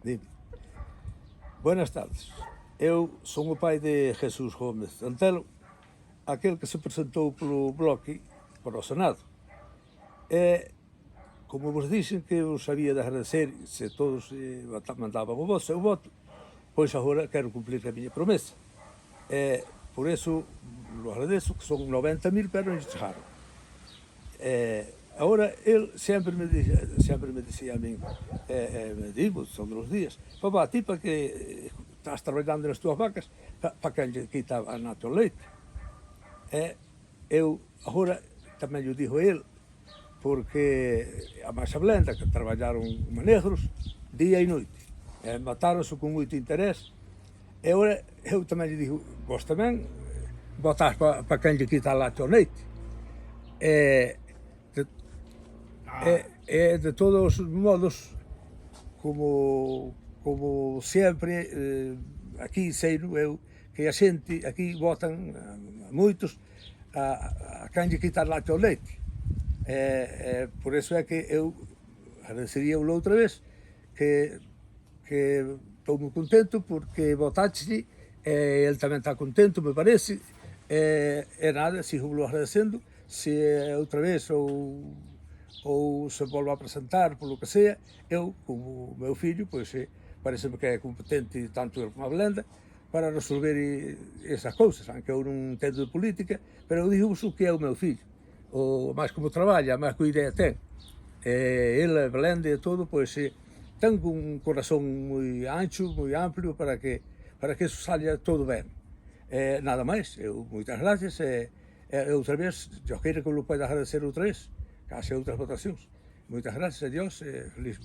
Dime. Buenas tardes. Eu son o pai de Jesús Gómez Antelo, aquel que se presentou polo Bloque para o Senado. E, como vos dixen que vos había de agradecer se todos mandaban o seu voto, pois agora quero cumplir a miña promesa. E, por eso, lo agradezo, que son 90.000, pero non chegaron. Ahora, él sempre me dicía a min, me digo todos os días, papá, ti para que estás traballando nas túas vacas, para quen lle quita a nata o leite? Eu agora tamén lle digo a él, porque a Masa Blenda, que traballaron como negros, día e noite, matáronse con moito interés, e agora eu tamén lle digo, vos tamén votás para quen lle quita a lata o leite. De todos os modos, como sempre, aquí sei eu que a xente aquí votan a moitos a quen lle quitar lata o leite. Por eso é que eu agradecería outra vez que estou moi contento porque votaxe, el tamén está contento, me parece, e nada, sigo agradecendo, se outra vez ou se volvo a presentar, polo que sea, eu, como o meu fillo, pois pareceme que é competente tanto ele como a Blenda para resolver esas cousas, aunque eu non entendo de política, pero eu digo o que é o meu fillo, o máis como traballa, máis que idea ten. Ele, a Blenda e todo, pois ten un corazón moi ancho, moi amplio para que eso salga todo ben. Nada máis, moitas gracias, e outra vez, eu quero que lo poida agradecer outra vez, case outras votacións. Moitas gracias, adiós, feliz.